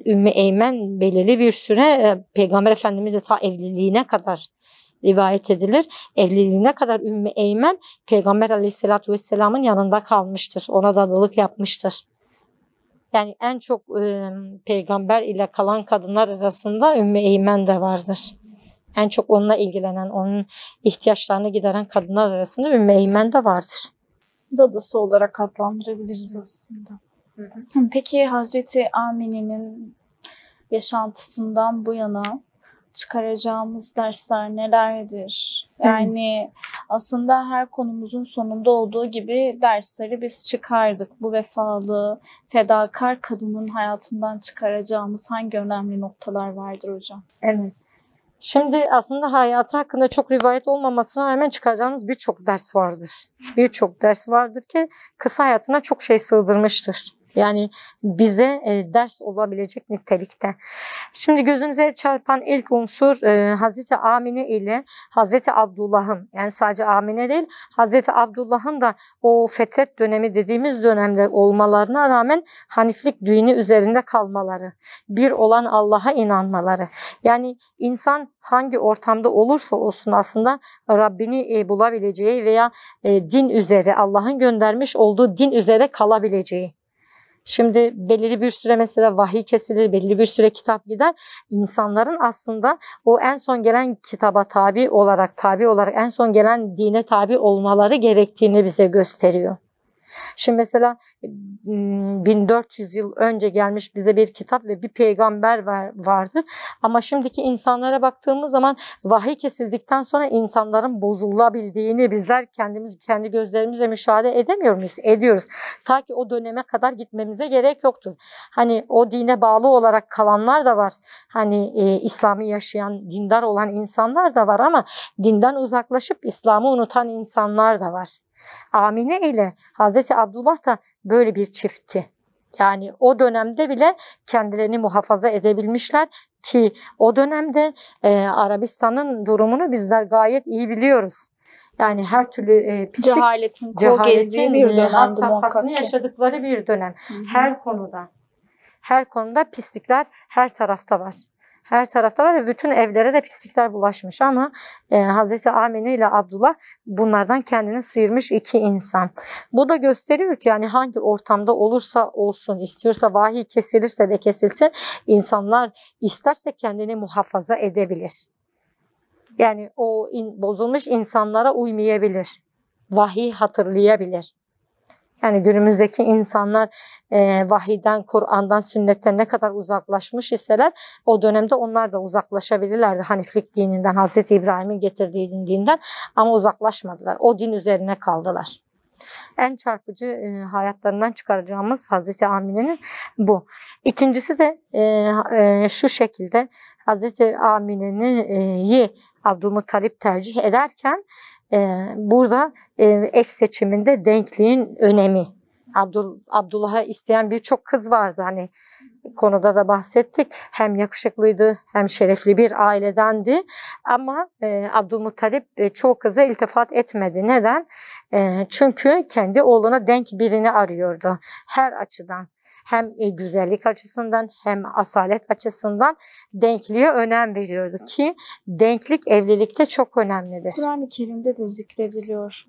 B: Ümmü Eymen belirli bir süre Peygamber Efendimiz'e ta evliliğine kadar rivayet edilir. Evliliğine kadar Ümmü Eymen Peygamber Aleyhisselatü Vesselam'ın yanında kalmıştır. Ona dadılık yapmıştır. Yani en çok peygamber ile kalan kadınlar arasında Ümmü Eymen de vardır. En çok onunla ilgilenen, onun ihtiyaçlarını gideren kadınlar arasında Ümmü Eymen de vardır.
A: Dadısı olarak adlandırabiliriz aslında. Hı hı. Peki Hazreti Amine'nin yaşantısından bu yana çıkaracağımız dersler nelerdir? Yani aslında her konumuzun sonunda olduğu gibi dersleri biz çıkardık. Bu vefalı, fedakar kadının hayatından çıkaracağımız hangi önemli noktalar vardır hocam?
B: Evet. Şimdi aslında hayatı hakkında çok rivayet olmamasına rağmen çıkaracağımız birçok ders vardır. Birçok ders vardır ki kısa hayatına çok şey sığdırmıştır. Yani bize ders olabilecek nitelikte. Şimdi gözünüze çarpan ilk unsur Hazreti Amine ile Hazreti Abdullah'ın, yani sadece Amine değil, Hazreti Abdullah'ın da o fetret dönemi dediğimiz dönemde olmalarına rağmen Haniflik dini üzerinde kalmaları, bir olan Allah'a inanmaları. Yani insan hangi ortamda olursa olsun aslında Rabbini bulabileceği veya din üzere, Allah'ın göndermiş olduğu din üzere kalabileceği. Şimdi belirli bir süre mesela vahiy kesilir, belirli bir süre kitap gider. İnsanların aslında o en son gelen kitaba tabi olarak en son gelen dine tabi olmaları gerektiğini bize gösteriyor. Şimdi mesela 1400 yıl önce gelmiş bize bir kitap ve bir peygamber vardır. Ama şimdiki insanlara baktığımız zaman vahiy kesildikten sonra insanların bozulabildiğini bizler kendi gözlerimizle müşahede edemiyor muyuz? Ediyoruz. Ta ki o döneme kadar gitmemize gerek yoktur. Hani o dine bağlı olarak kalanlar da var. Hani İslam'ı yaşayan, dindar olan insanlar da var ama dinden uzaklaşıp İslam'ı unutan insanlar da var. Amine ile Hazreti Abdullah da böyle bir çiftti. Yani o dönemde bile kendilerini muhafaza edebilmişler ki o dönemde Arabistan'ın durumunu bizler gayet iyi biliyoruz. Yani her türlü pislik,
A: Cehaletin kol gezdiği bir
B: had
A: dönemdi
B: safhasını
A: muhakkak ki.
B: yaşadıkları bir dönem.
A: Hı hı.
B: Her konuda pislikler her tarafta var. Her tarafta var ve bütün evlere de pislikler bulaşmış ama Hazreti Amine ile Abdullah bunlardan kendini sıyırmış iki insan. Bu da gösteriyor ki yani hangi ortamda olursa olsun, istiyorsa vahiy kesilirse de kesilsin, insanlar isterse kendini muhafaza edebilir. Yani o bozulmuş insanlara uymayabilir. Vahiy hatırlayabilir. Yani günümüzdeki insanlar vahiyden, Kur'an'dan, sünnetten ne kadar uzaklaşmış iseler o dönemde onlar da uzaklaşabilirlerdi. Haniflik dininden, Hazreti İbrahim'in getirdiği dinden ama uzaklaşmadılar. O din üzerine kaldılar. En çarpıcı hayatlarından çıkaracağımız Hazreti Amine'nin bu. İkincisi de şu şekilde Hazreti Amine'yi Abdülmuttalip tercih ederken burada eş seçiminde denkliğin önemi. Abdullah'ı isteyen birçok kız vardı. Hani konuda da bahsettik. Hem yakışıklıydı hem şerefli bir ailedendi. Ama Abdülmuttalip çoğu kıza iltifat etmedi. Neden? Çünkü kendi oğluna denk birini arıyordu. Her açıdan. Hem güzellik açısından hem asalet açısından denkliğe önem veriyordu ki denklik evlilikte çok önemlidir.
A: Kur'an-ı Kerim'de de zikrediliyor.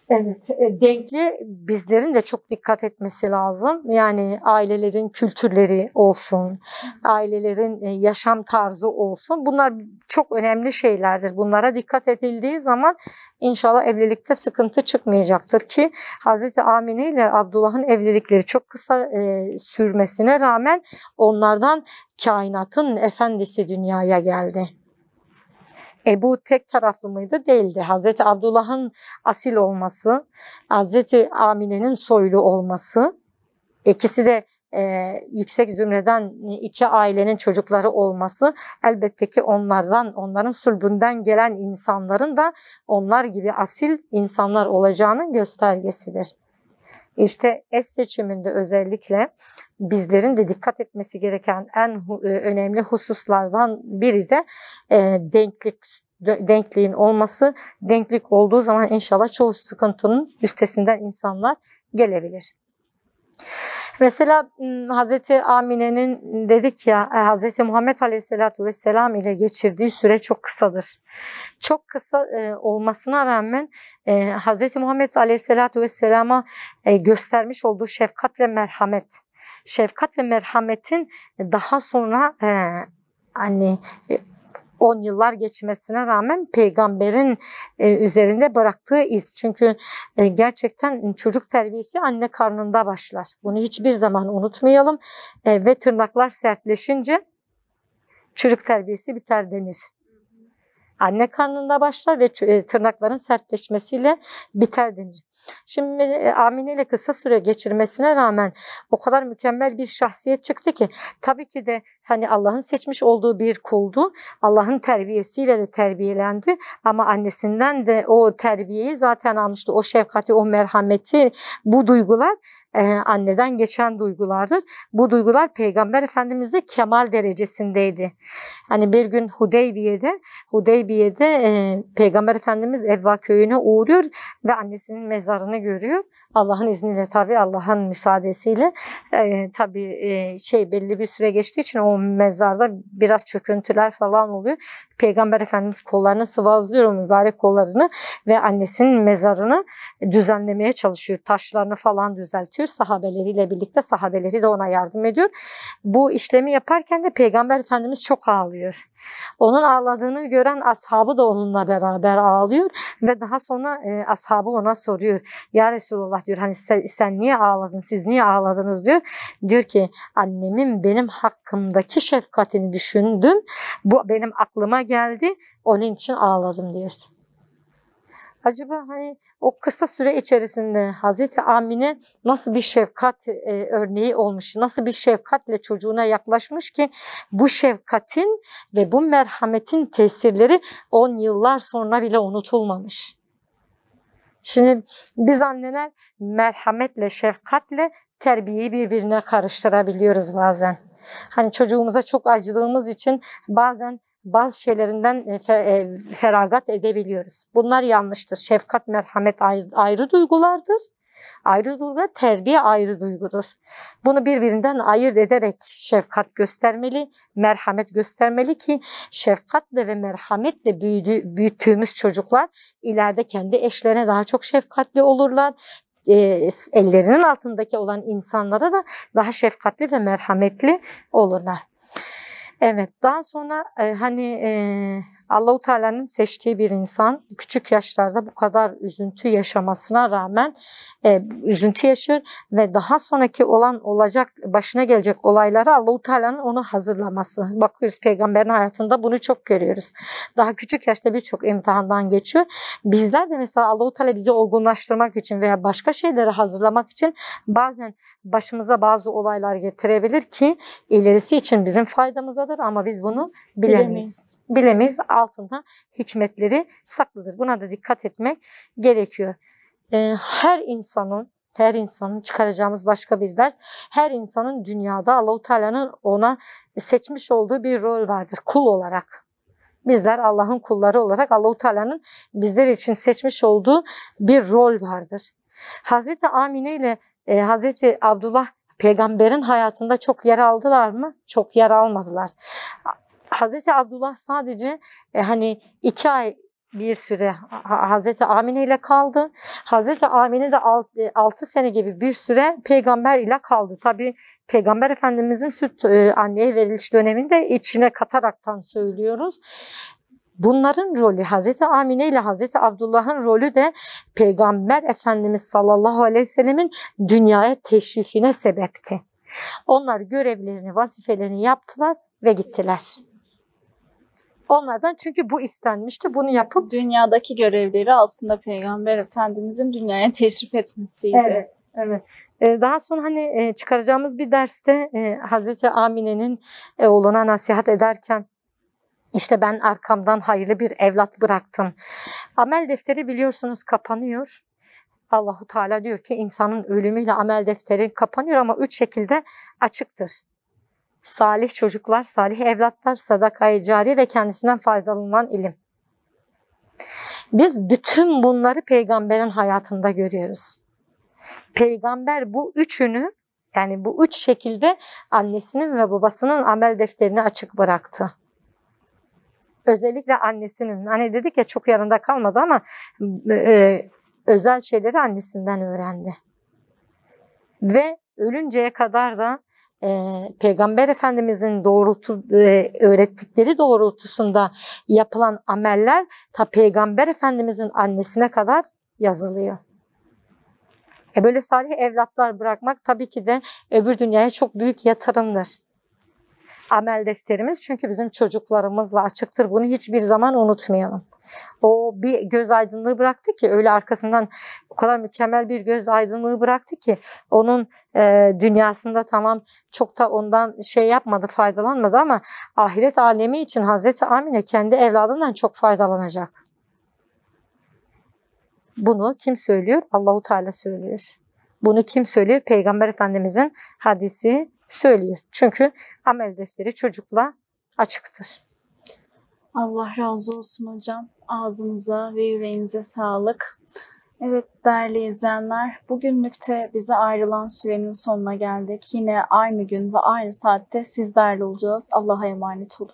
B: Evet, denkli bizlerin de çok dikkat etmesi lazım. Yani ailelerin kültürleri olsun, ailelerin yaşam tarzı olsun. Bunlar çok önemli şeylerdir. Bunlara dikkat edildiği zaman inşallah evlilikte sıkıntı çıkmayacaktır ki Hazreti Amine ile Abdullah'ın evlilikleri çok kısa sürmesine rağmen onlardan kainatın efendisi dünyaya geldi. Bu tek taraflı mıydı? Değildi. Hazreti Abdullah'ın asil olması, Hazreti Amine'nin soylu olması, ikisi de yüksek zümreden iki ailenin çocukları olması, elbette ki onların sulbünden gelen insanların da onlar gibi asil insanlar olacağının göstergesidir. İşte eş seçiminde özellikle bizlerin de dikkat etmesi gereken en önemli hususlardan biri de denkliğin olması. Denklik olduğu zaman inşallah çoğu sıkıntının üstesinden insanlar gelebilir. Mesela Hazreti Amine'nin dedik ya Hazreti Muhammed Aleyhisselatü Vesselam ile geçirdiği süre çok kısadır. Çok kısa olmasına rağmen Hazreti Muhammed Aleyhisselatü Vesselam'a göstermiş olduğu şefkat ve merhametin daha sonra hani 10 yıllar geçmesine rağmen peygamberin üzerinde bıraktığı iz. Çünkü gerçekten çocuk terbiyesi anne karnında başlar. Bunu hiçbir zaman unutmayalım. Ve tırnaklar sertleşince çocuk terbiyesi biter denir. Anne karnında başlar ve tırnakların sertleşmesiyle biter denir. Şimdi Amine ile kısa süre geçirmesine rağmen o kadar mükemmel bir şahsiyet çıktı ki tabii ki de hani Allah'ın seçmiş olduğu bir kuldu. Allah'ın terbiyesiyle de terbiyelendi ama annesinden de o terbiyeyi zaten almıştı. O şefkati, o merhameti, bu duygular anneden geçen duygulardır. Bu duygular Peygamber Efendimiz'de kemal derecesindeydi. Hani bir gün Hudeybiye'de Peygamber Efendimiz Evva köyüne uğruyor ve annesinin mezarını görüyor. Allah'ın izniyle tabii, Allah'ın müsaadesiyle tabii belli bir süre geçtiği için o mezarda biraz çöküntüler falan oluyor. Peygamber Efendimiz kollarını sıvazlıyor, o mübarek kollarını ve annesinin mezarını düzenlemeye çalışıyor. Taşlarını falan düzeltiyor. Sahabeleriyle birlikte, sahabeleri de ona yardım ediyor. Bu işlemi yaparken de Peygamber Efendimiz çok ağlıyor. Onun ağladığını gören ashabı da onunla beraber ağlıyor ve daha sonra ashabı ona soruyor. Ya Resulullah diyor, hani sen niye ağladın, siz niye ağladınız diyor. Diyor ki annemin benim hakkımdaki şefkatini düşündüm. Bu benim aklıma geldi. Onun için ağladım diyor. Acaba hani o kısa süre içerisinde Hazreti Amine nasıl bir şefkat örneği olmuş, nasıl bir şefkatle çocuğuna yaklaşmış ki bu şefkatin ve bu merhametin tesirleri 10 yıllar sonra bile unutulmamış. Şimdi biz anneler merhametle, şefkatle terbiyeyi birbirine karıştırabiliyoruz bazen. Hani çocuğumuza çok acıdığımız için bazen bazı şeylerinden feragat edebiliyoruz. Bunlar yanlıştır. Şefkat, merhamet ayrı duygulardır. Ayrı duygular, terbiye ayrı duygudur. Bunu birbirinden ayırt ederek şefkat göstermeli, merhamet göstermeli ki şefkatle ve merhametle büyüttüğümüz çocuklar ileride kendi eşlerine daha çok şefkatli olurlar. Ellerinin altındaki olan insanlara da daha şefkatli ve merhametli olurlar. Evet, daha sonra Allahu Teala'nın seçtiği bir insan küçük yaşlarda bu kadar üzüntü yaşamasına rağmen üzüntü yaşıyor ve daha sonraki olacak başına gelecek olaylara Allahu Teala'nın onu hazırlaması. Bakıyoruz peygamberin hayatında bunu çok görüyoruz. Daha küçük yaşta birçok imtihandan geçiyor. Bizler de mesela Allahu Teala bizi olgunlaştırmak için veya başka şeyleri hazırlamak için bazen başımıza bazı olaylar getirebilir ki ilerisi için bizim faydamızadır ama biz bunu bilemeyiz. Bilemeyiz. Altında hikmetleri saklıdır. Buna da dikkat etmek gerekiyor. Her insanın çıkaracağımız başka bir ders, her insanın dünyada Allahu Teala'nın ona seçmiş olduğu bir rol vardır kul olarak. Bizler Allah'ın kulları olarak Allahu Teala'nın bizler için seçmiş olduğu bir rol vardır. Hazreti Amine ile Hazreti Abdullah peygamberin hayatında çok yer aldılar mı? Çok yer almadılar. Hazreti Abdullah sadece 2 ay bir süre Hazreti Amine ile kaldı. Hazreti Amine de 6 sene gibi bir süre peygamber ile kaldı. Tabi Peygamber Efendimizin süt anneye veriliş döneminde içine kataraktan söylüyoruz. Bunların rolü Hazreti Amine ile Hazreti Abdullah'ın rolü de Peygamber Efendimiz sallallahu aleyhi ve sellemin dünyaya teşrifine sebepti. Onlar görevlerini, vazifelerini yaptılar ve gittiler. Onlardan çünkü bu istenmişti. Bunu yapıp
A: dünyadaki görevleri aslında Peygamber Efendimizin dünyaya teşrif etmesiydi.
B: Evet. Daha sonra çıkaracağımız bir derste Hazreti Amine'nin oğluna nasihat ederken İşte ben arkamdan hayırlı bir evlat bıraktım. Amel defteri biliyorsunuz kapanıyor. Allahu Teala diyor ki insanın ölümüyle amel defteri kapanıyor ama 3 şekilde açıktır. Salih çocuklar, salih evlatlar, sadaka-i cariye ve kendisinden faydalanan ilim. Biz bütün bunları peygamberin hayatında görüyoruz. Peygamber bu üçünü, yani bu 3 şekilde annesinin ve babasının amel defterini açık bıraktı. Özellikle annesinin, hani dedik ya çok yanında kalmadı ama özel şeyleri annesinden öğrendi. Ve ölünceye kadar da Peygamber Efendimizin öğrettikleri doğrultusunda yapılan ameller ta Peygamber Efendimizin annesine kadar yazılıyor. Böyle salih evlatlar bırakmak tabii ki de öbür dünyaya çok büyük yatırımdır. Amel defterimiz çünkü bizim çocuklarımızla açıktır. Bunu hiçbir zaman unutmayalım. O bir göz aydınlığı bıraktı ki öyle arkasından o kadar mükemmel bir göz aydınlığı bıraktı ki onun dünyasında tamam çok da ondan yapmadı, faydalanmadı ama ahiret alemi için Hazreti Amine kendi evladından çok faydalanacak. Bunu kim söylüyor? Allahu Teala söylüyor. Bunu kim söylüyor? Peygamber Efendimizin hadisi söylüyor. Çünkü amel defteri çocukla açıktır.
A: Allah razı olsun hocam. Ağzınıza ve yüreğinize sağlık. Evet değerli izleyenler, bugünlük de bize ayrılan sürenin sonuna geldik. Yine aynı gün ve aynı saatte sizlerle olacağız. Allah'a emanet olun.